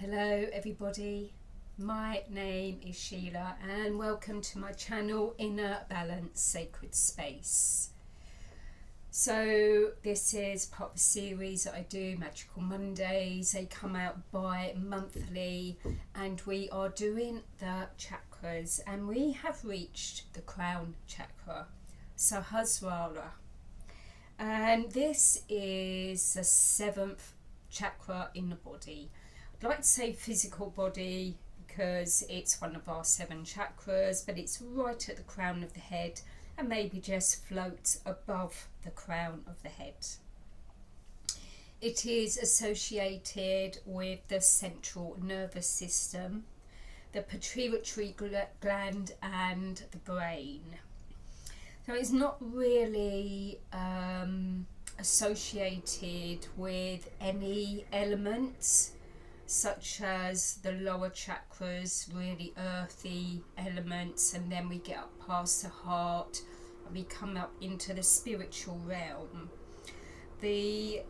Hello everybody, my name is Sheila and welcome to my channel Inner Balance Sacred Space. So this is part of a series that I do, Magical Mondays. They come out bi-monthly and we are doing the chakras and we have reached the Crown Chakra, Sahasrara. And this is the 7th chakra in the body. I'd like to say physical body because it's one of our 7 chakras, but it's right at the crown of the head and maybe just floats above the crown of the head. It is associated with the central nervous system, the pituitary gland and the brain. So it's not really associated with any elements such as the lower chakras, really earthy elements, and then we get up past the heart and we come up into the spiritual realm. We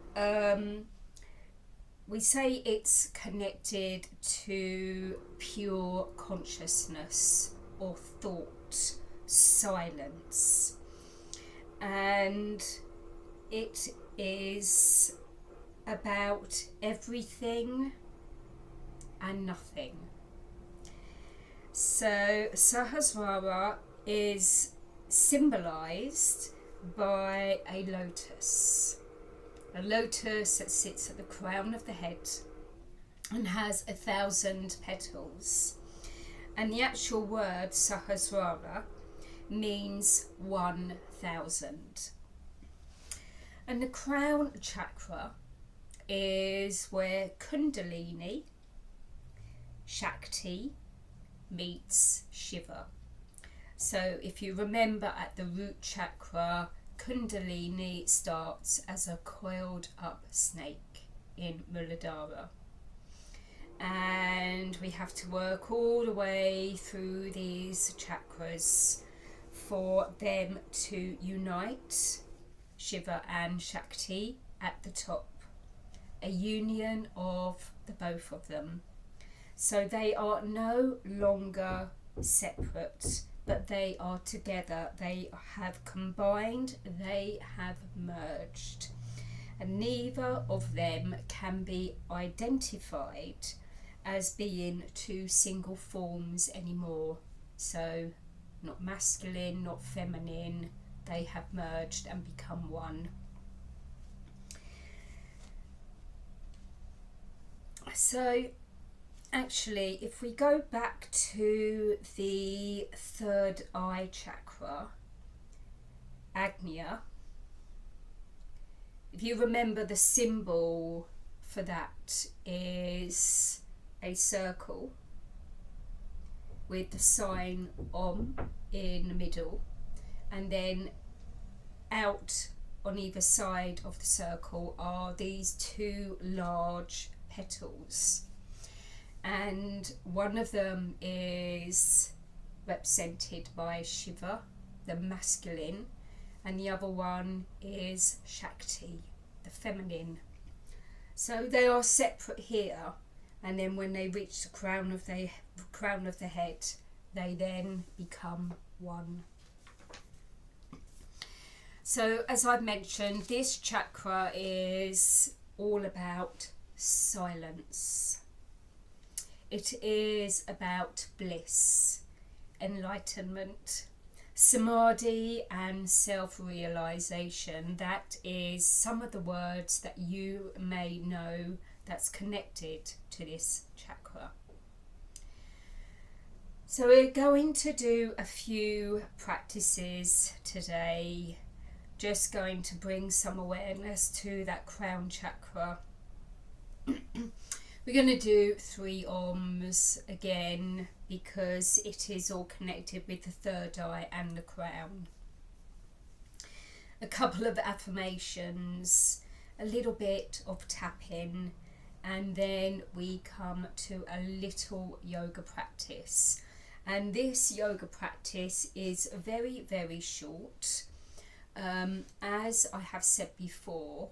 say it's connected to pure consciousness or thought, silence, and it is about everything and nothing. So Sahasrara is symbolized by a lotus that sits at the crown of the head and has 1,000 petals, and the actual word Sahasrara means 1,000. And the crown chakra is where Kundalini, Shakti meets Shiva. So if you remember at the root chakra, Kundalini starts as a coiled up snake in Muladhara. And we have to work all the way through these chakras for them to unite, Shiva and Shakti at the top, a union of the both of them. So they are no longer separate, but they are together. They have combined, they have merged. And neither of them can be identified as being 2 single forms anymore. So not masculine, not feminine, they have merged and become one. So actually, if we go back to the 3rd eye chakra, Agnya, if you remember, the symbol for that is a circle with the sign Om in the middle, and then out on either side of the circle are these 2 large petals. And one of them is represented by Shiva, the masculine, and the other one is Shakti, the feminine. So they are separate here, and then when they reach the crown of the head, they then become one. So as I've mentioned, this chakra is all about silence. It is about bliss, enlightenment, samadhi and self-realization. That is some of the words that you may know that's connected to this chakra. So we're going to do a few practices today, just going to bring some awareness to that crown chakra. We're going to do 3 Oms again because it is all connected with the 3rd eye and the crown. A couple of affirmations, a little bit of tapping, and then we come to a little yoga practice. And this yoga practice is very, very short. As I have said before,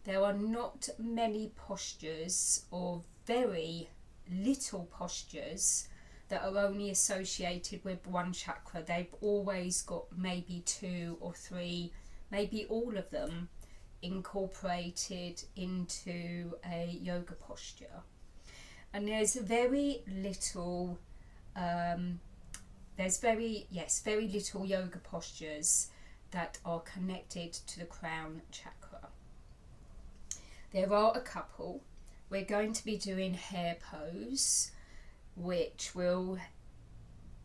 there are not many postures or very little postures that are only associated with one chakra. They've always got maybe 2 or 3, maybe all of them incorporated into a yoga posture. And there's very little very little yoga postures that are connected to the crown chakra. There are a couple. We're going to be doing hair pose, which will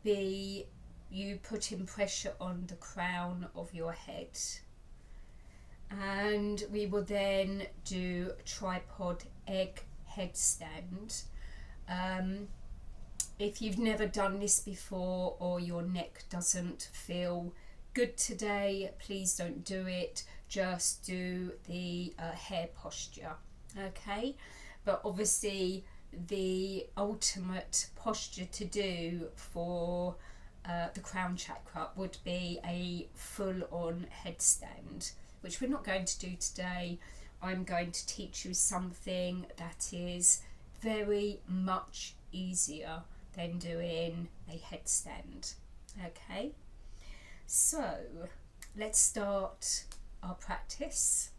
be you putting pressure on the crown of your head. And we will then do tripod egg headstand. If you've never done this before, or your neck doesn't feel good today, please don't do it. Just do the hair posture, okay? But obviously the ultimate posture to do for the crown chakra would be a full-on headstand, which we're not going to do today. I'm going to teach you something that is very much easier than doing a headstand. Okay, so let's start our practice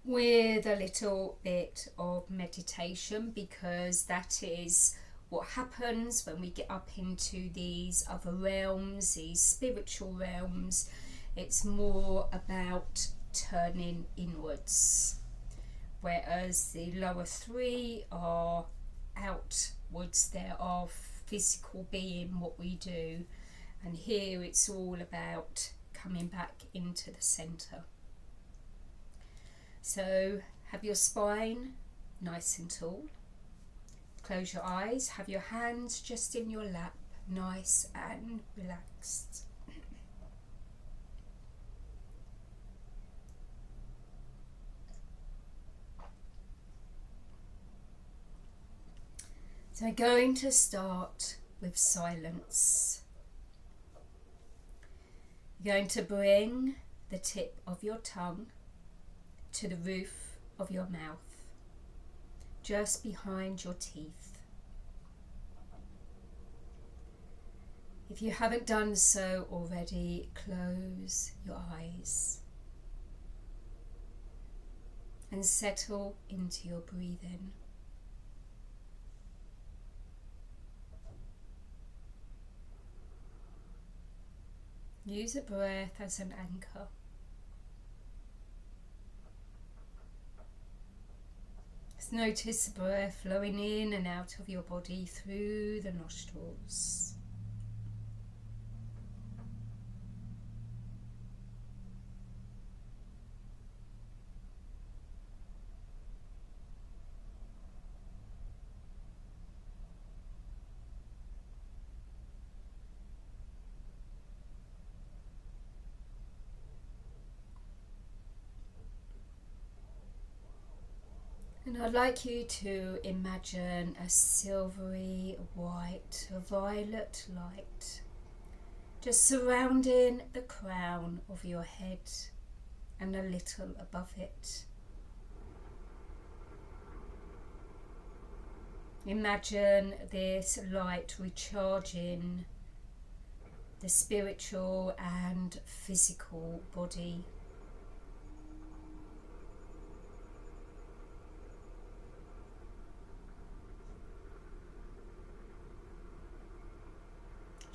with a little bit of meditation, because that is what happens when we get up into these other realms, these spiritual realms. It's more about turning inwards, whereas the lower 3 are outwards. They're our physical being, what we do, and here it's all about coming back into the center. So have your spine nice and tall, close your eyes, have your hands just in your lap, nice and relaxed. So we're going to start with silence. You're going to bring the tip of your tongue to the roof of your mouth, just behind your teeth. If you haven't done so already, close your eyes and settle into your breathing. Use a breath as an anchor. Just notice the breath flowing in and out of your body through the nostrils. And I'd like you to imagine a silvery white, a violet light just surrounding the crown of your head and a little above it. Imagine this light recharging the spiritual and physical body.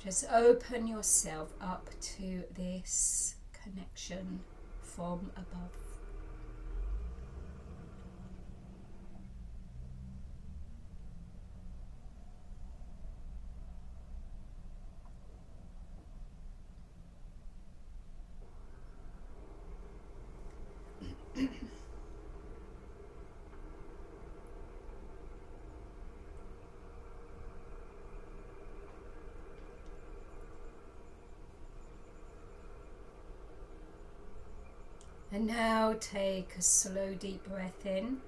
Just open yourself up to this connection from above. And now take a slow deep breath in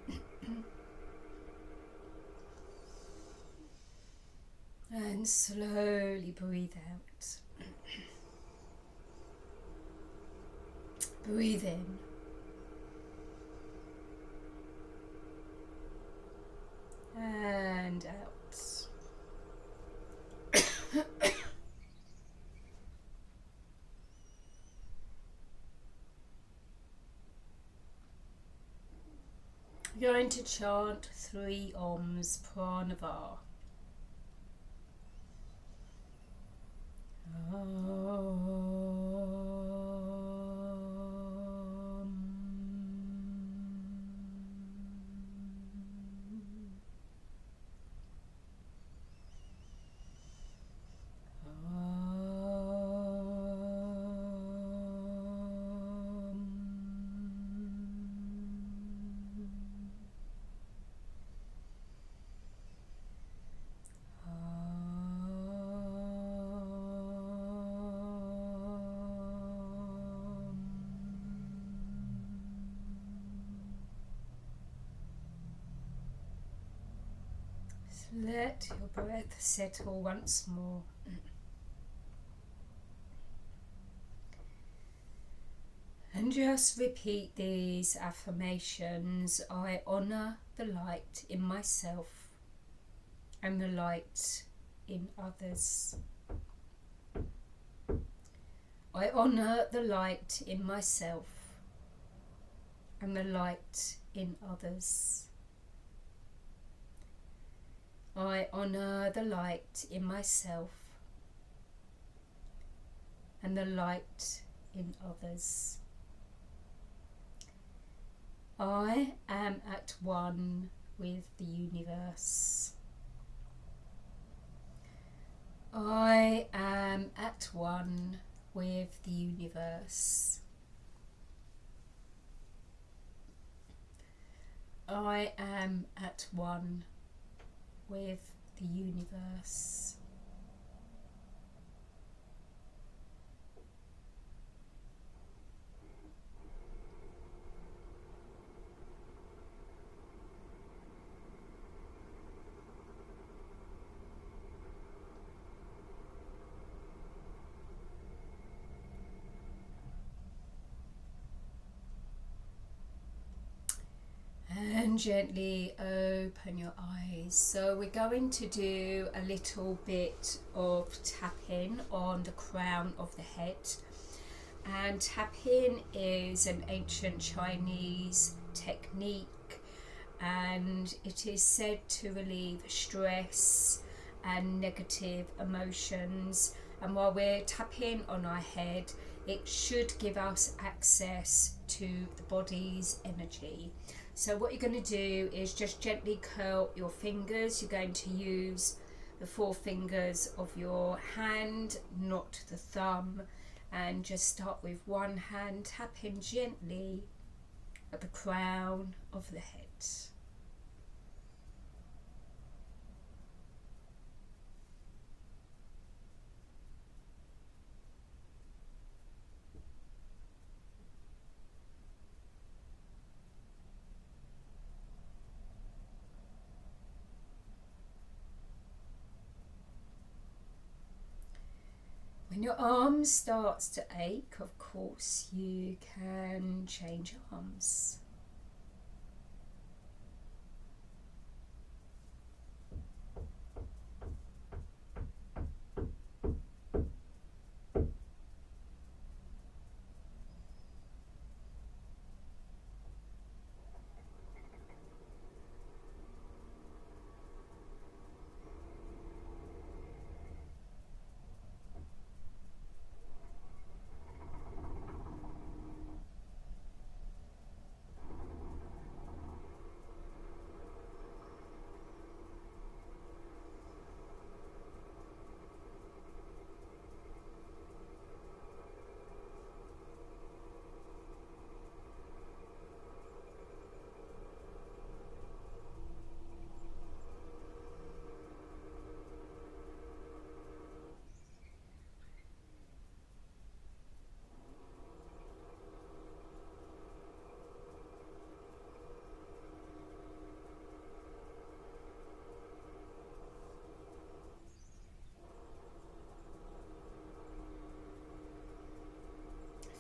and slowly breathe out. Breathe in and We're going to chant 3 Oms Pranava. Let your breath settle once more. And just repeat these affirmations. I honour the light in myself and the light in others. I honour the light in myself and the light in others. I honour the light in myself and the light in others. I am at one with the universe. I am at one with the universe. I am at one with the universe. And gently open your eyes. So we're going to do a little bit of tapping on the crown of the head. And tapping is an ancient Chinese technique, and it is said to relieve stress and negative emotions. And while we're tapping on our head, it should give us access to the body's energy. So what you're going to do is just gently curl your fingers. You're going to use the 4 fingers of your hand, not the thumb, and just start with one hand, tapping gently at the crown of the head. When your arm starts to ache, of course, you can change arms.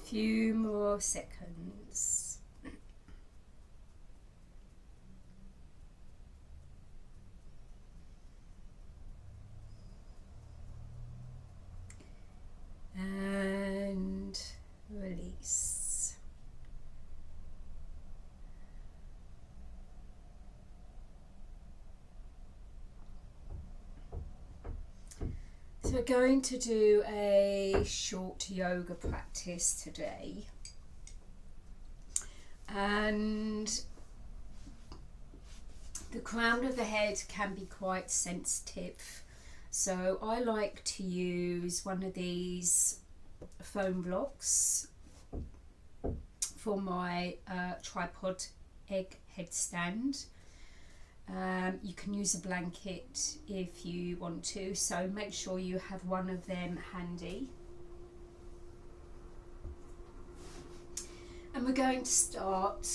Few more seconds. And release. we're going to do a short yoga practice today, and the crown of the head can be quite sensitive, so I like to use one of these foam blocks for my tripod egg headstand. You can use a blanket if you want to, so make sure you have one of them handy. And we're going to start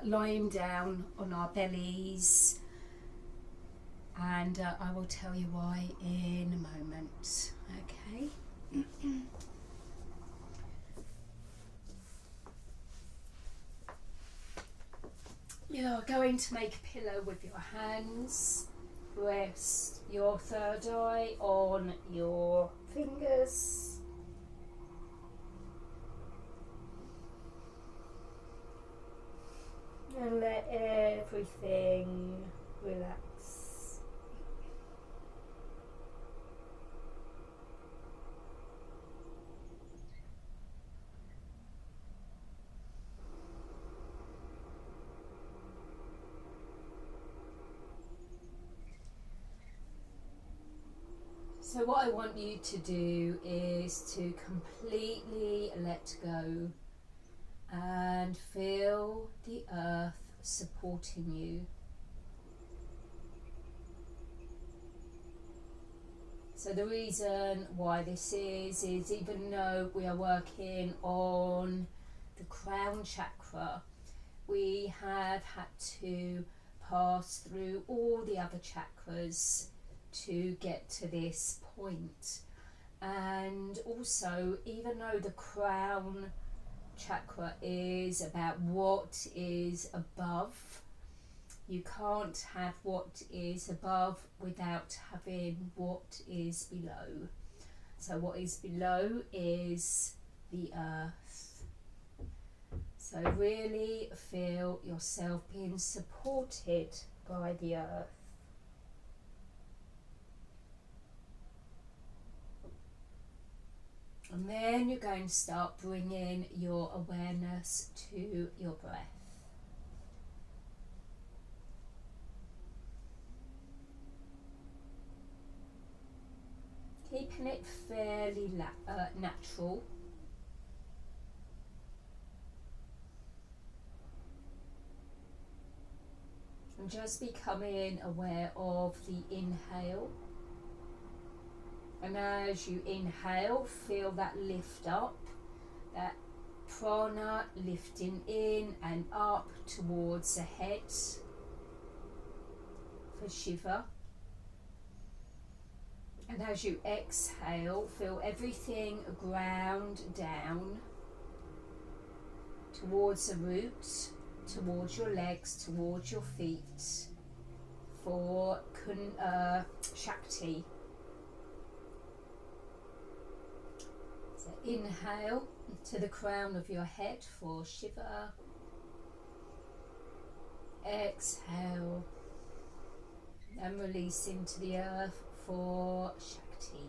lying down on our bellies, and I will tell you why in a moment. Okay. You're going to make a pillow with your hands. Rest your third eye on your fingers. And let everything relax. So what I want you to do is to completely let go and feel the earth supporting you. So the reason why this is even though we are working on the crown chakra, we have had to pass through all the other chakras to get to this point. And also, even though the crown chakra is about what is above, you can't have what is above without having what is below. So what is below is the earth. So really feel yourself being supported by the earth. And then you're going to start bringing your awareness to your breath. Keeping it fairly natural. And just becoming aware of the inhale. And as you inhale, feel that lift up, that prana lifting in and up towards the head for Shiva. And as you exhale, feel everything ground down towards the roots, towards your legs, towards your feet for Shakti. So inhale to the crown of your head for Shiva. Exhale and release into the earth for Shakti.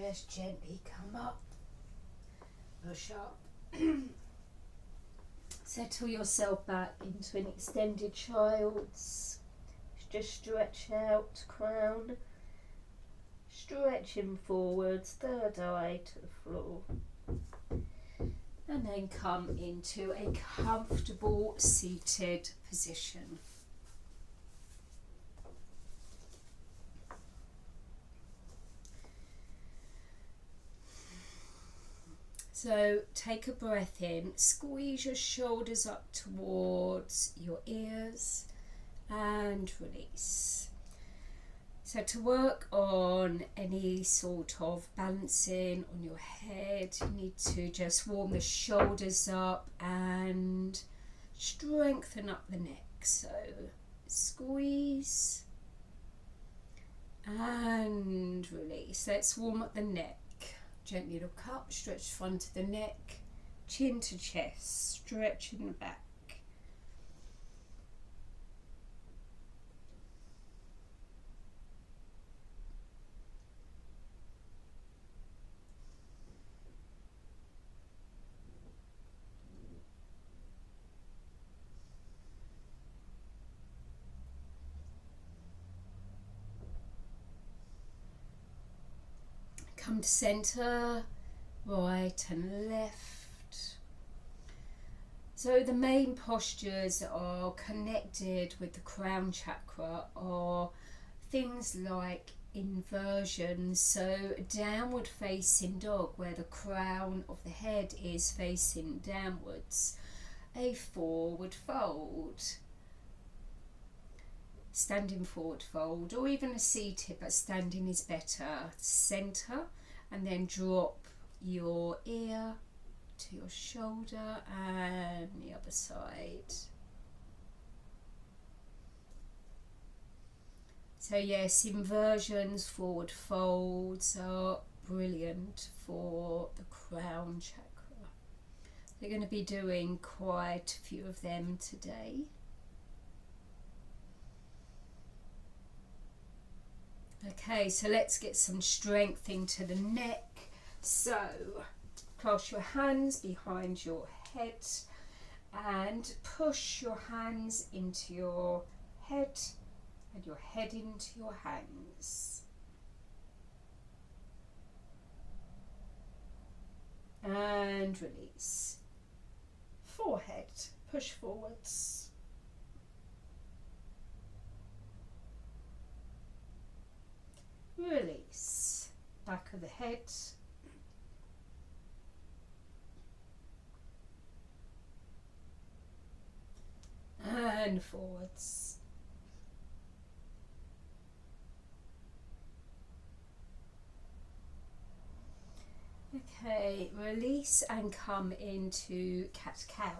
just gently come up, push up. Settle yourself back into an extended child's. Just stretch out, crown. Stretching forwards, third eye to the floor. And then come into a comfortable seated position. So take a breath in, squeeze your shoulders up towards your ears and release. So to work on any sort of balancing on your head, you need to just warm the shoulders up and strengthen up the neck. So squeeze and release. Let's warm up the neck. Gently look up, stretch the front of the neck, chin to chest, stretch in the back. Come to centre, right and left. So the main postures that are connected with the crown chakra are things like inversions, so downward facing dog where the crown of the head is facing downwards, a forward fold, standing forward fold, or even a seated, but standing is better. Centre and then drop your ear to your shoulder and the other side. So yes, inversions, forward folds are brilliant for the crown chakra. We're going to be doing quite a few of them today. Okay, so let's get some strength into the neck. So clasp your hands behind your head and push your hands into your head and your head into your hands. And release. Forehead, push forwards. Release. Back of the head. And forwards. Okay, release and come into cat-cow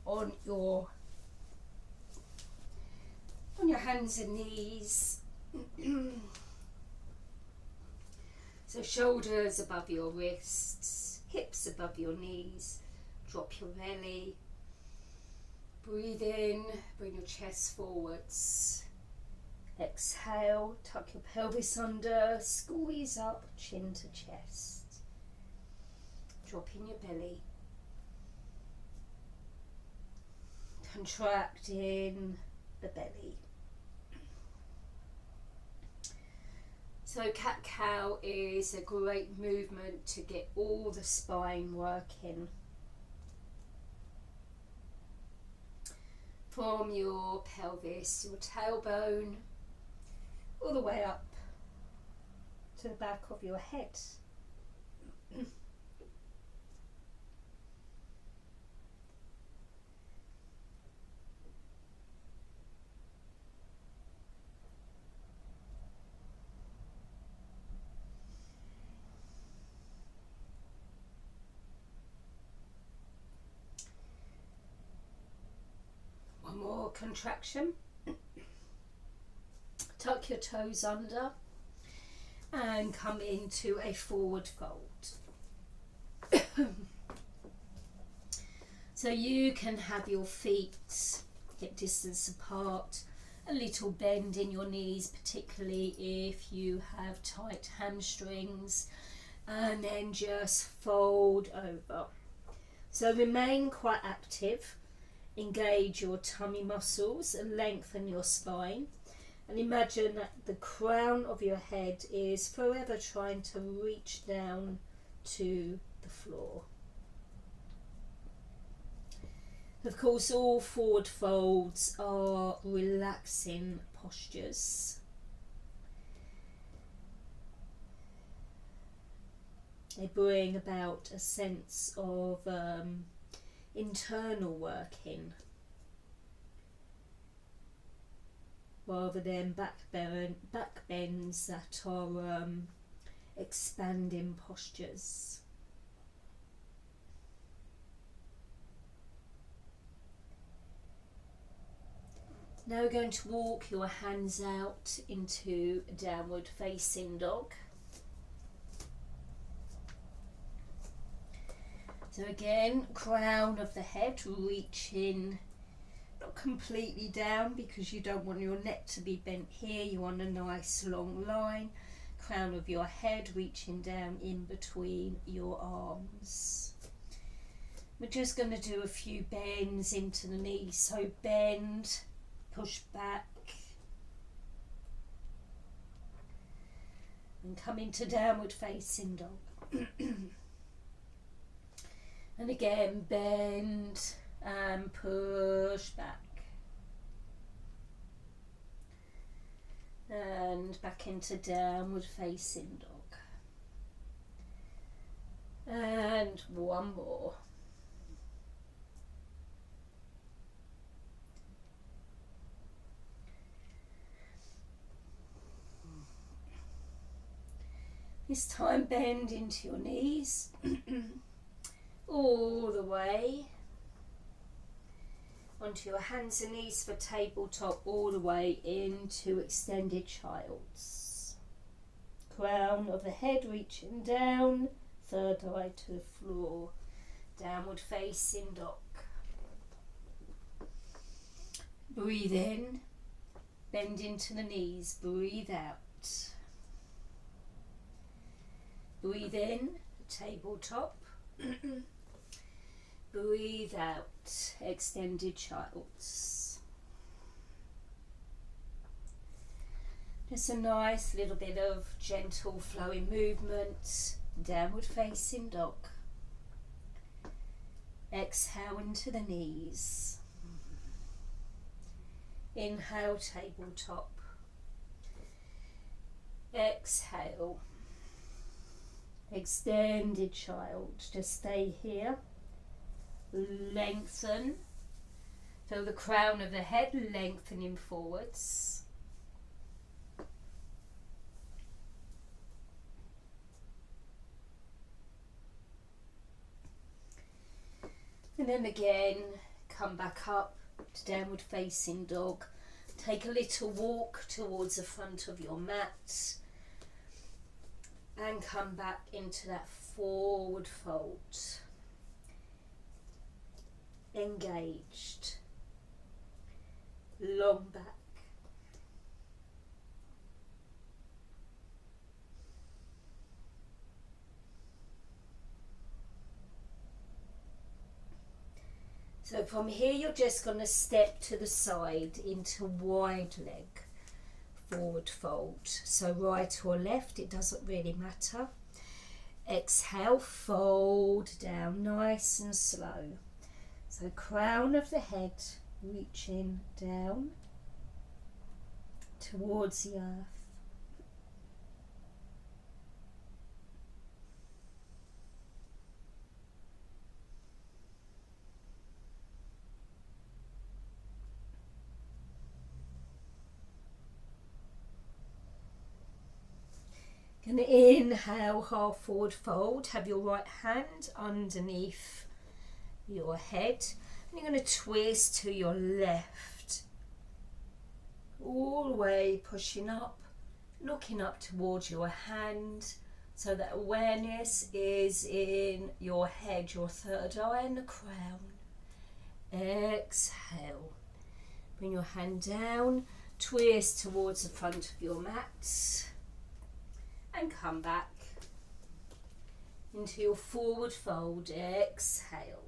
on your hands and knees. So shoulders above your wrists, hips above your knees, drop your belly, breathe in, bring your chest forwards, exhale, tuck your pelvis under, squeeze up, chin to chest, drop in your belly, contract in the belly. So cat-cow is a great movement to get all the spine working. From your pelvis, your tailbone, all the way up to the back of your head. More contraction. Tuck your toes under and come into a forward fold. So you can have your feet hip distance apart, a little bend in your knees, particularly if you have tight hamstrings. and then just fold over. So remain quite active, engage your tummy muscles and lengthen your spine, and imagine that the crown of your head is forever trying to reach down to the floor. Of course, all forward folds are relaxing postures. They bring about a sense of internal working rather than back bends that are expanding postures. Now we're going to walk your hands out into a downward facing dog. So again, crown of the head reaching not completely down because you don't want your neck to be bent here, you want a nice long line. Crown of your head reaching down in between your arms. We're just going to do a few bends into the knees. So bend, push back, and come into downward facing dog. And again, bend and push back. And back into downward facing dog. And one more. This time bend into your knees. All the way onto your hands and knees for tabletop, all the way into extended child's. Crown of the head reaching down, third eye to the floor, downward facing dog. Breathe in, bend into the knees, breathe out. Breathe in, tabletop. Breathe out, extended child's. Just a nice little bit of gentle flowing movement, downward facing dog. Exhale into the knees. Inhale, tabletop. Exhale. Extended child. Just stay here. Lengthen. Feel the crown of the head lengthening forwards. And then again, come back up to downward facing dog. Take a little walk towards the front of your mat. And come back into that forward fold. Engaged. Long back. So from here you're just going to step to the side into wide leg. Forward fold, so right or left, it doesn't really matter. Exhale, fold down nice and slow. So crown of the head reaching down towards the earth. Going to inhale, half forward fold. Have your right hand underneath your head. And you're going to twist to your left. All the way pushing up, looking up towards your hand. So that awareness is in your head, your third eye and the crown. Exhale. Bring your hand down, twist towards the front of your mat. And come back. into your forward fold. Exhale.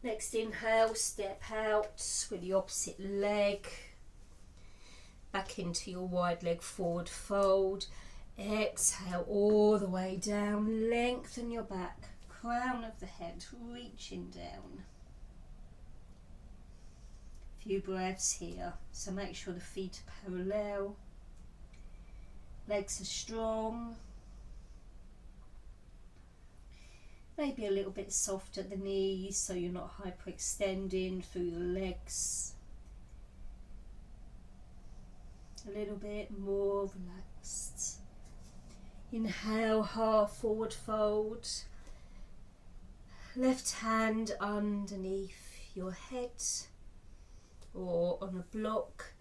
Next inhale, step out with the opposite leg back into your wide leg forward fold. Exhale all the way down, lengthen your back, crown of the head reaching down. A few breaths here, so make sure the feet are parallel, legs are strong. Maybe a little bit soft at the knees so you're not hyperextending through the legs. A little bit more relaxed. Inhale, half forward fold. Left hand underneath your head or on a block,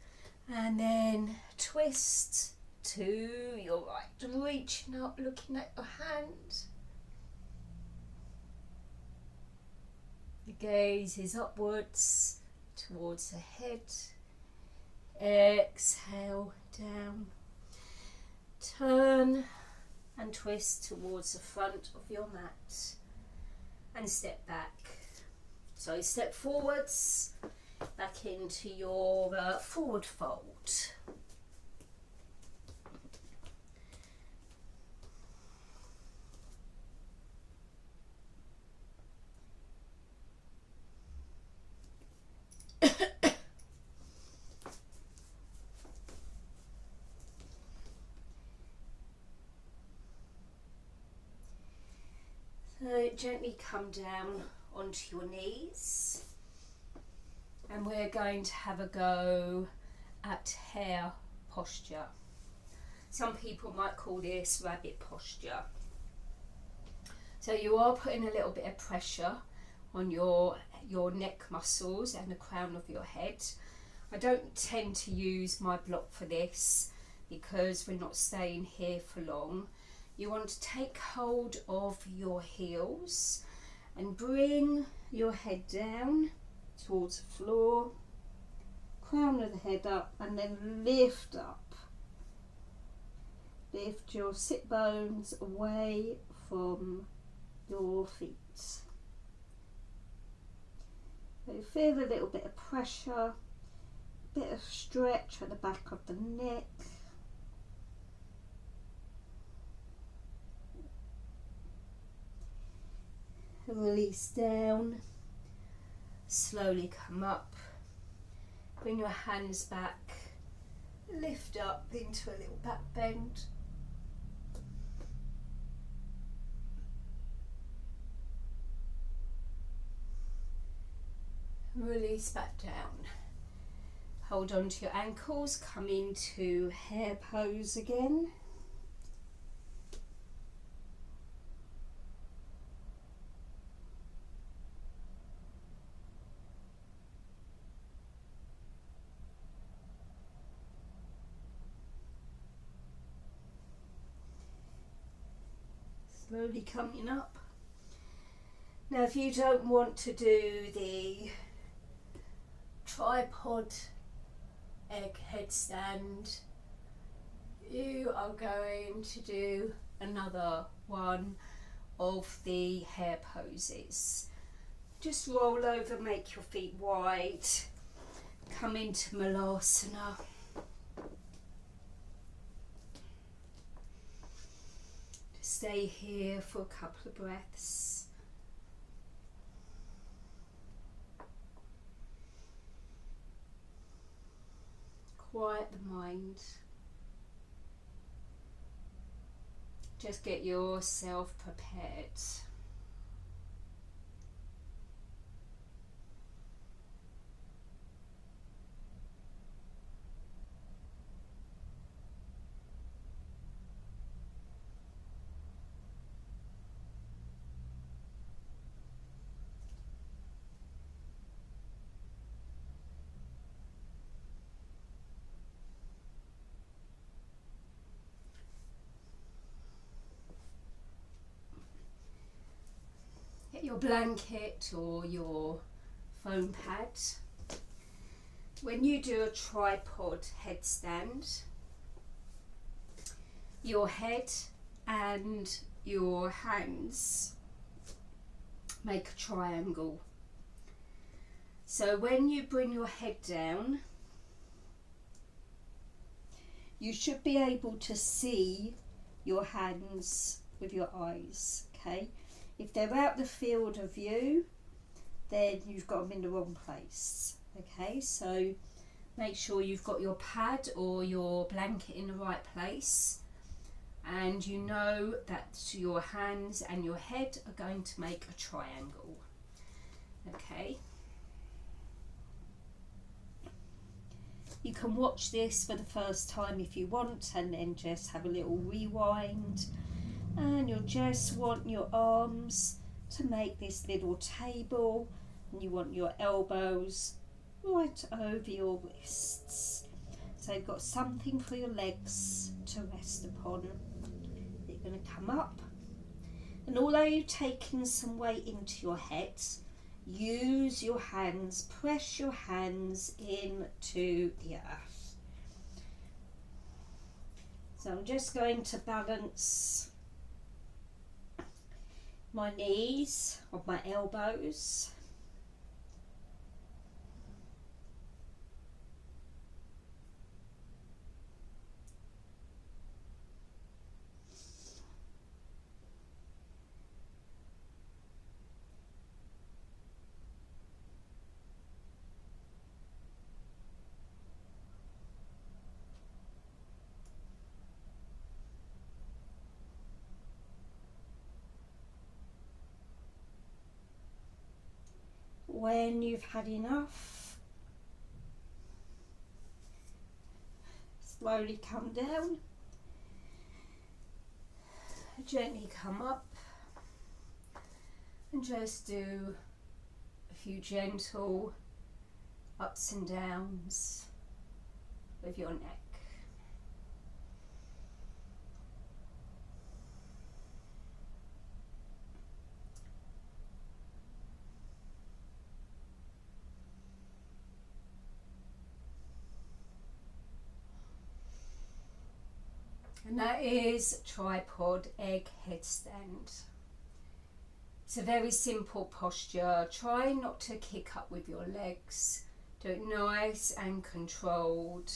and then twist to your right, reaching up, looking at your hand. The gaze is upwards towards the head. Exhale down. Turn and twist towards the front of your mat and step back. So step forwards, back into your forward fold. So gently come down onto your knees, and we're going to have a go at hare posture. Some people might call this rabbit posture. So you are putting a little bit of pressure on your neck muscles and the crown of your head. I don't tend to use my block for this because we're not staying here for long. You want to take hold of your heels and bring your head down towards the floor, crown of the head up, and then lift up. Lift your sit bones away from your feet. So you feel a little bit of pressure, a bit of stretch at the back of the neck. Release down, slowly come up, bring your hands back, lift up into a little back bend. Release back down. Hold on to your ankles, come into hare pose again. Slowly coming up. Now if you don't want to do the tripod egg headstand, you are going to do another one of the hare poses. Just roll over, make your feet wide, come into Malasana. Stay here for a couple of breaths. Quiet the mind. Just get yourself prepared. your blanket or your foam pad. When you do a tripod headstand, your head and your hands make a triangle. So when you bring your head down, you should be able to see your hands with your eyes, okay? If they're out the field of view, then you've got them in the wrong place, okay? So make sure you've got your pad or your blanket in the right place, and you know that your hands and your head are going to make a triangle, okay? You can watch this for the first time if you want, and then just have a little rewind, and you'll just want your arms to make this little table, and you want your elbows right over your wrists, so you've got something for your legs to rest upon. You're going to come up, and although you're taking some weight into your head, use your hands, press your hands into the earth. So I'm just going to balance my knees on my elbows. When you've had enough, slowly come down, gently come up, and just do a few gentle ups and downs with your neck. And that is tripod egg headstand. It's a very simple posture. Try not to kick up with your legs. Do it nice and controlled.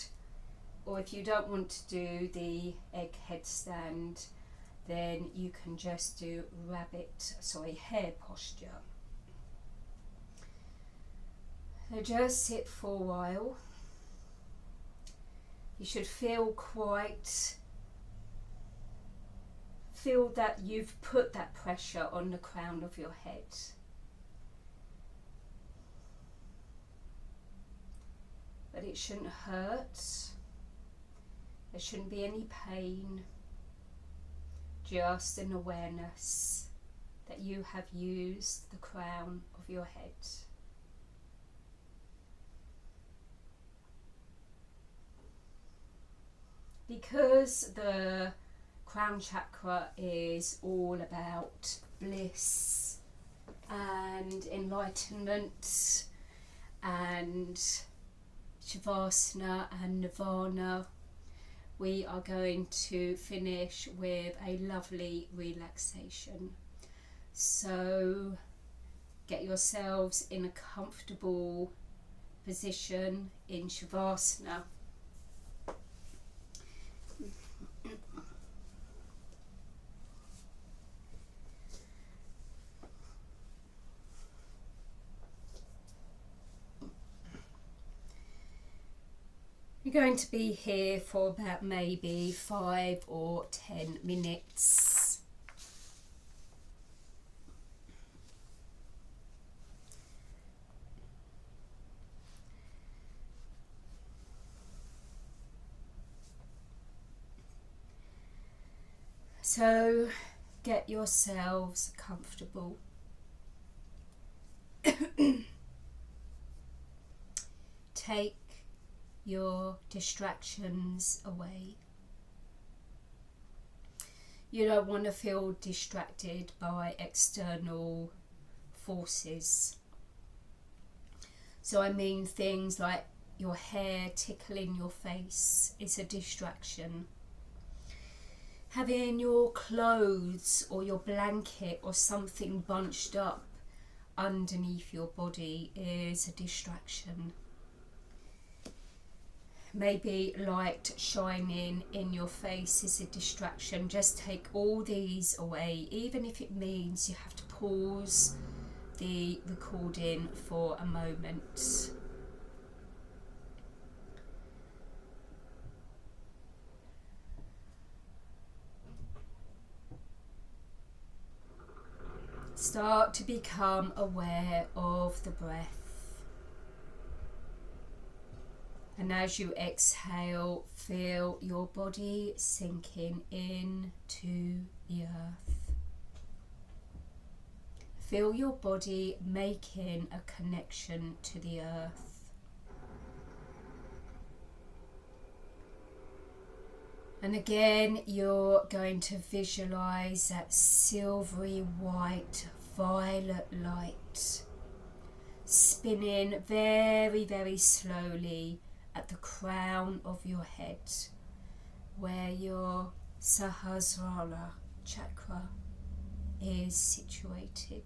Or if you don't want to do the egg headstand, then you can just do hare posture. So just sit for a while. You should feel that you've put that pressure on the crown of your head. But it shouldn't hurt. There shouldn't be any pain. Just an awareness that you have used the crown of your head. Because the Crown Chakra is all about bliss and enlightenment and Shavasana and Nirvana, we are going to finish with a lovely relaxation. So get yourselves in a comfortable position in Shavasana. You're going to be here for about maybe 5 or 10 minutes. So get yourselves comfortable. Take your distractions away. You don't want to feel distracted by external forces. So I mean things like your hair tickling your face is a distraction. Having your clothes or your blanket or something bunched up underneath your body is a distraction. Maybe light shining in your face is a distraction. Just take all these away, even if it means you have to pause the recording for a moment. Start to become aware of the breath. And as you exhale, feel your body sinking into the earth. Feel your body making a connection to the earth. And again, you're going to visualize that silvery white violet light spinning very, very slowly at the crown of your head, where your Sahasrara Chakra is situated.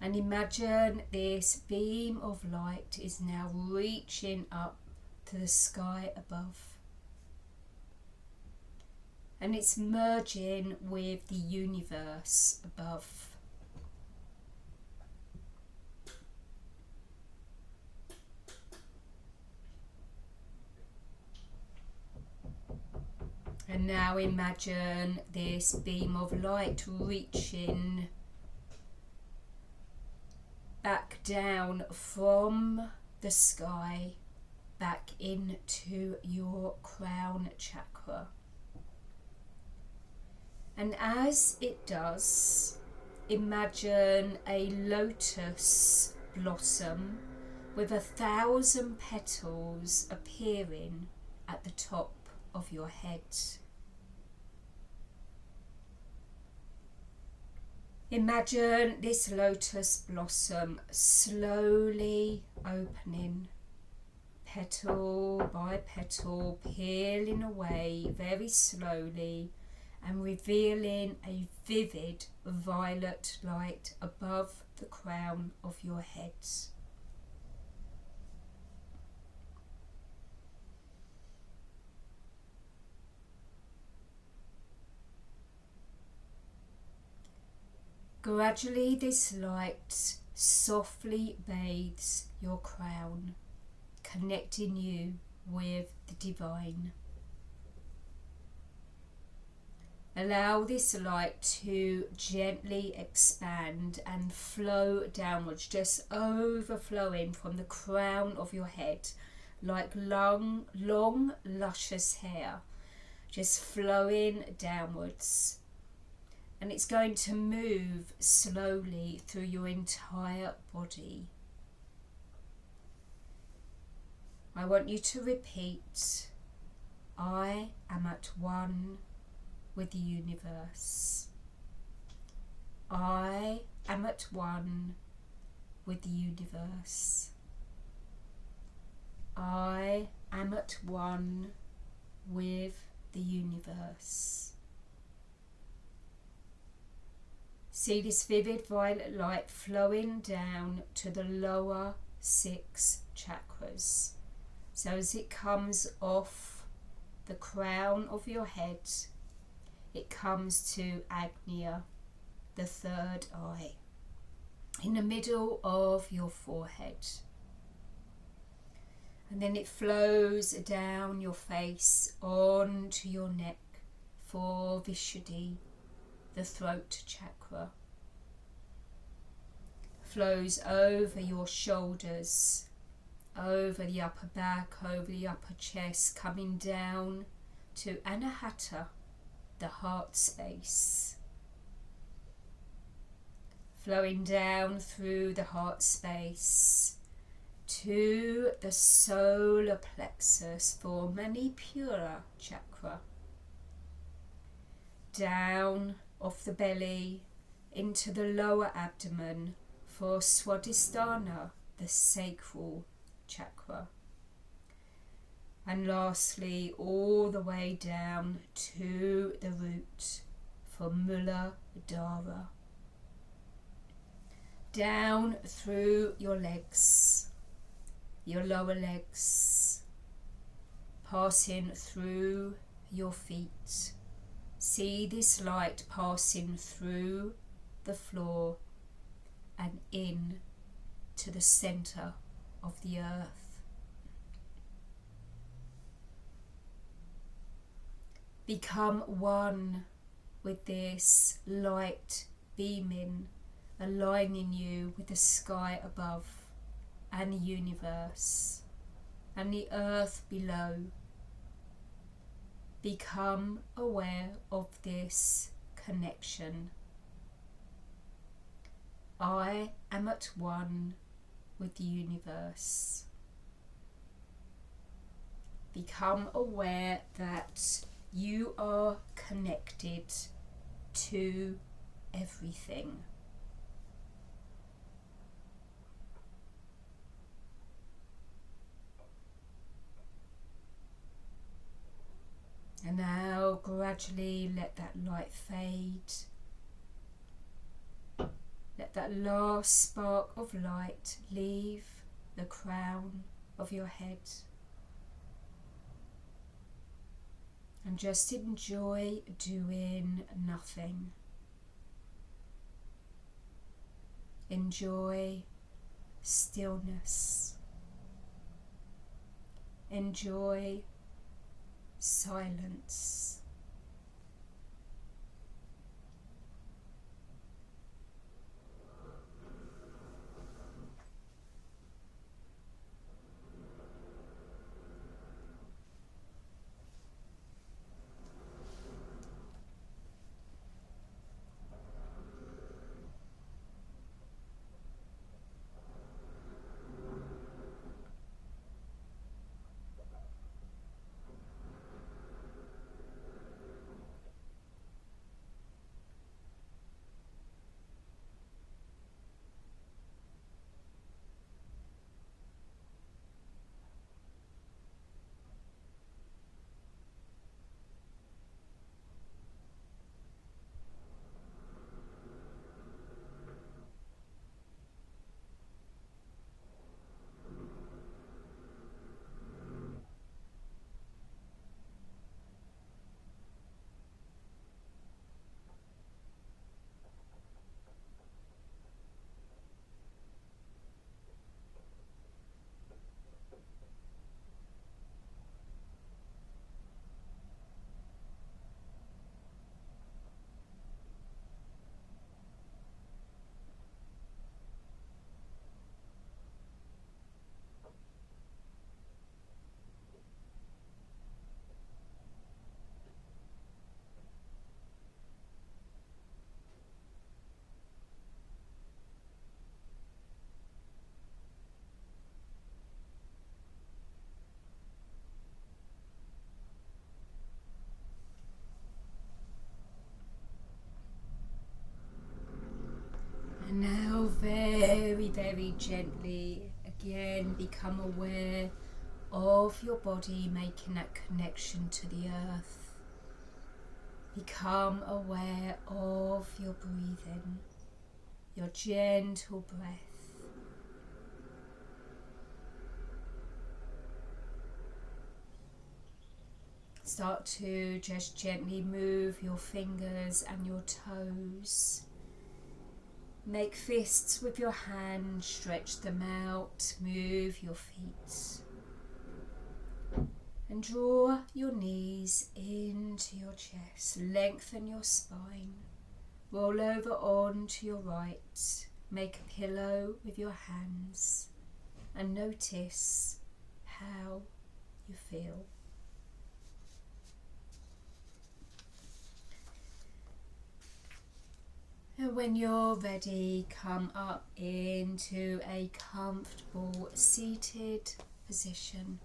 And imagine this beam of light is now reaching up to the sky above. And it's merging with the universe above. And now imagine this beam of light reaching back down from the sky back into your crown chakra. And as it does, imagine a lotus blossom with 1,000 petals appearing at the top of your head. Imagine this lotus blossom slowly opening, petal by petal, peeling away very slowly and revealing a vivid violet light above the crown of your head. Gradually this light softly bathes your crown, connecting you with the divine. Allow this light to gently expand and flow downwards, just overflowing from the crown of your head like long, luscious hair, just flowing downwards. And it's going to move slowly through your entire body. I want you to repeat, I am at one with the universe. I am at one with the universe. I am at one with the universe. See this vivid violet light flowing down to the lower 6 chakras. So as it comes off the crown of your head, it comes to Agnya, the 3rd eye, in the middle of your forehead. And then it flows down your face onto your neck for Vishuddhi, the throat chakra. Flows over your shoulders, over the upper back, over the upper chest, coming down to Anahata, the heart space. Flowing down through the heart space to the solar plexus for Manipura chakra, down off the belly into the lower abdomen for Swadhisthana, the sacral chakra, and lastly all the way down to the root for Muladhara, down through your legs, your lower legs, passing through your feet. See this light passing through the floor and in to the center of the earth. Become one with this light beaming, aligning you with the sky above and the universe and the earth below. Become aware of this connection. I am at one with the universe. Become aware that you are connected to everything. And now gradually let that light fade. Let that last spark of light leave the crown of your head. And just enjoy doing nothing. Enjoy stillness. Enjoy silence. And now very, very gently again become aware of your body making that connection to the earth. Become aware of your breathing, your gentle breath. Start to just gently move your fingers and your toes. Make fists with your hands, stretch them out, move your feet. And draw your knees into your chest, lengthen your spine. Roll over onto your right, make a pillow with your hands and notice how you feel. And when you're ready, come up into a comfortable seated position.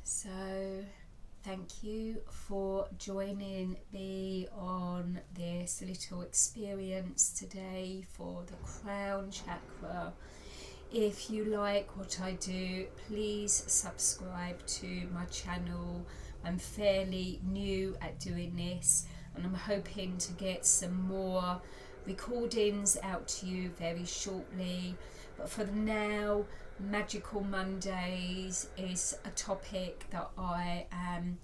So, thank you for joining me on this little experience today for the Crown Chakra. If you like what I do, please subscribe to my channel. I'm fairly new at doing this, and I'm hoping to get some more recordings out to you very shortly. But for now, Magical Mondays is a topic that I am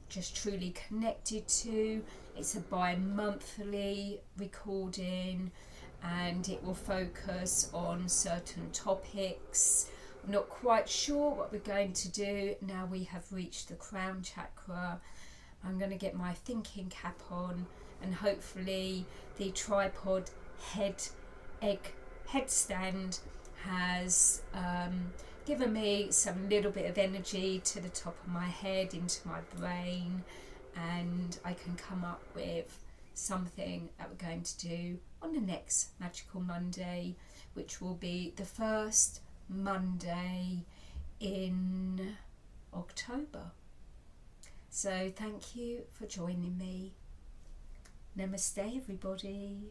just truly connected to. It's a bi-monthly recording, and it will focus on certain topics. I'm not quite sure what we're going to do now we have reached the Crown Chakra. I'm going to get my thinking cap on, and hopefully the tripod headstand has given me some little bit of energy to the top of my head, into my brain, and I can come up with something that we're going to do on the next Magical Monday, which will be the first Monday in October. So thank you for joining me. Namaste, everybody.